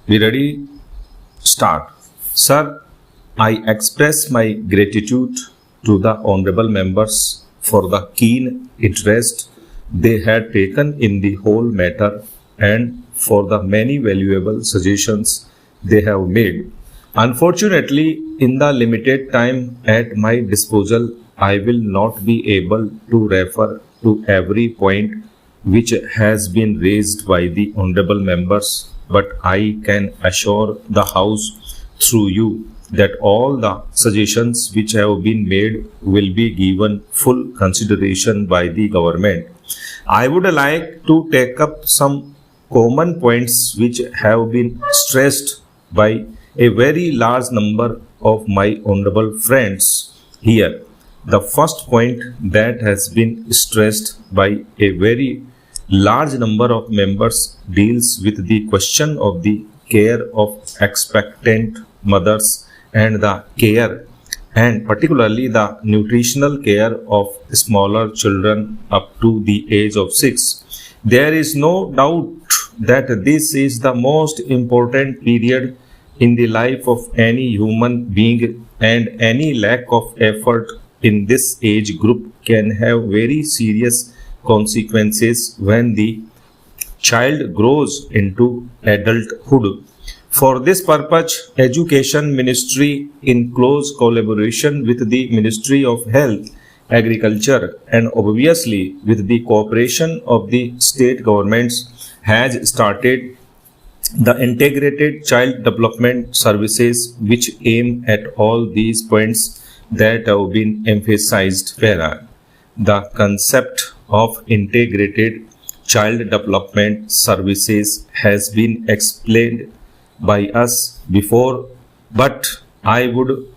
We ready? Start. Sir, I express my gratitude to the honorable members for the keen interest they had taken in the whole matter and for the many valuable suggestions they have made. Unfortunately, in the limited time at my disposal, I will not be able to refer to every point which has been raised by the honorable members, but I can assure the House through you that all the suggestions which have been made will be given full consideration by the government. I would like to take up some common points which have been stressed by a very large number of my honorable friends here. The first point that has been stressed by a very large number of members deals with the question of the care of expectant mothers and the care and particularly the nutritional care of smaller children up to the age of 6. There is no doubt that this is the most important period in the life of any human being, and any lack of effort in this age group can have very serious consequences when the child grows into adulthood. For this purpose, Education Ministry, in close collaboration with the Ministry of Health, Agriculture, and obviously with the cooperation of the state governments, has started the integrated child development services which aim at all these points that have been emphasized. The concept of integrated child development services has been explained by us before, but I would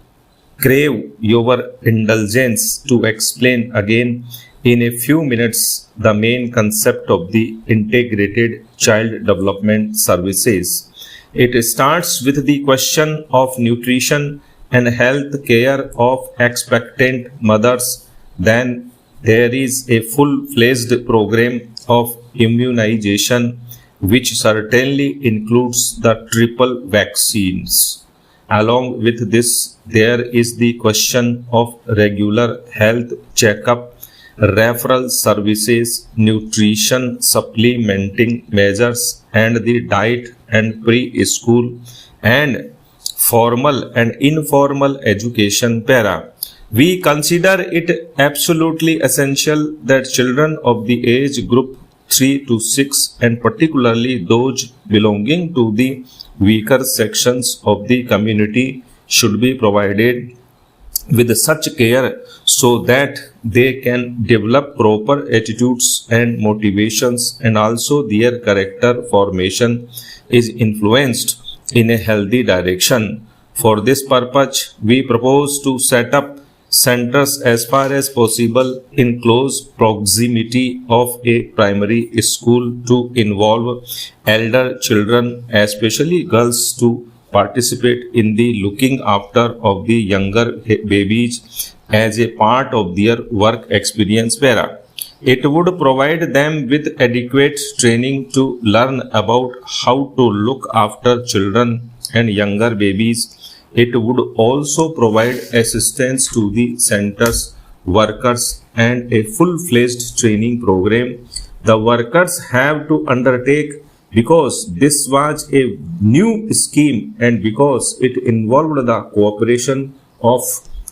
crave your indulgence to explain again in a few minutes the main concept of the integrated child development services. It starts with the question of nutrition and health care of expectant mothers. Then there is a full-fledged program of immunization which certainly includes the triple vaccines. Along with this, there is the question of regular health checkup, referral services, nutrition supplementing measures, and the diet and preschool and formal and informal education. We consider it absolutely essential that children of the age group 3 to 6, and particularly those belonging to the weaker sections of the community, should be provided with such care so that they can develop proper attitudes and motivations, and also their character formation is influenced in a healthy direction. For this purpose, we propose to set up centers as far as possible in close proximity of a primary school to involve elder children, especially girls, to participate in the looking after of the younger babies as a part of their work experience. It would provide them with adequate training to learn about how to look after children and younger babies. It would also provide assistance to the center's workers and a full-fledged training program the workers have to undertake, because this was a new scheme and because it involved the cooperation of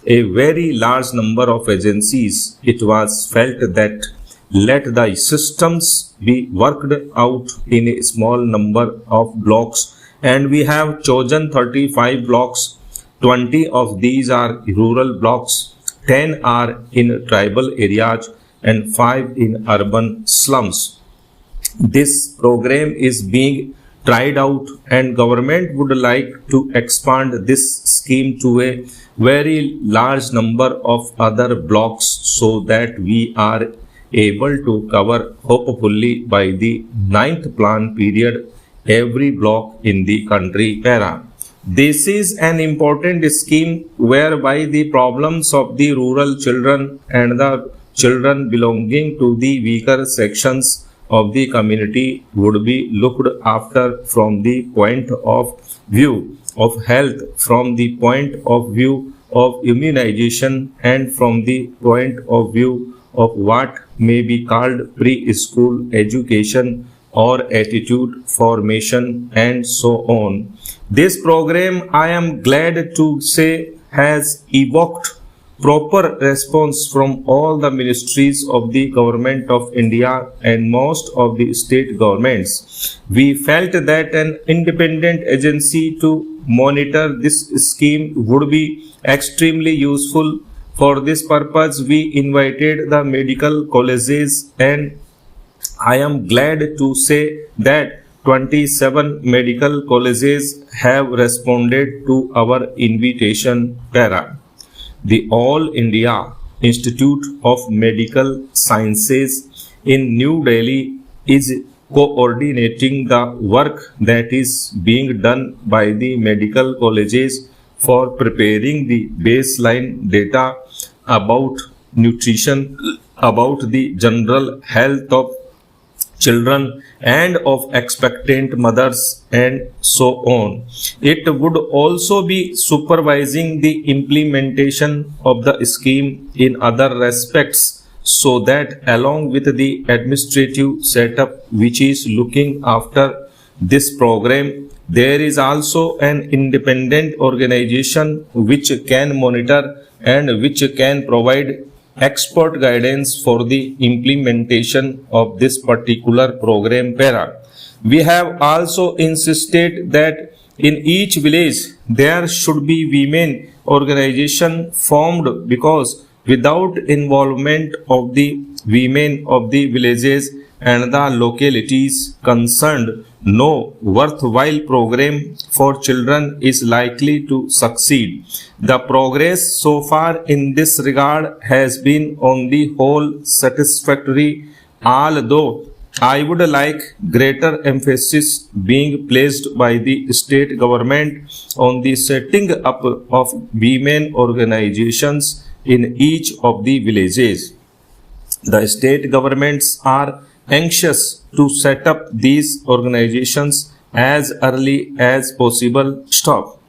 a very large number of agencies. It was felt that let the systems be worked out in a small number of blocks, and we have chosen 35 blocks. 20 of these are rural blocks, 10 are in tribal areas, and 5 in urban slums. This program is being tried out, and government would like to expand this scheme to a very large number of other blocks so that we are able to cover, hopefully by the 9th plan period, every block in the country. This is an important scheme whereby the problems of the rural children and the children belonging to the weaker sections of the community would be looked after from the point of view of health, from the point of view of immunization, and from the point of view of what may be called preschool education or attitude formation, and so on. This program, I am glad to say, has evoked proper response from all the ministries of the government of India and most of the state governments. We felt that an independent agency to monitor this scheme would be extremely useful. For this purpose, we invited the medical colleges, and I am glad to say that 27 medical colleges have responded to our invitation. The All India Institute of Medical Sciences in New Delhi is coordinating the work that is being done by the medical colleges for preparing the baseline data about nutrition, about the general health of children and of expectant mothers, and so on. It would also be supervising the implementation of the scheme in other respects, so that along with the administrative setup which is looking after this program, there is also an independent organization which can monitor and which can provide expert guidance for the implementation of this particular program. We have also insisted that in each village there should be women organization formed, because without involvement of the women of the villages and the localities concerned, no worthwhile program for children is likely to succeed. The progress so far in this regard has been on the whole satisfactory, although I would like greater emphasis being placed by the state government on the setting up of women organizations in each of the villages. The state governments are anxious to set up these organizations as early as possible. Stop.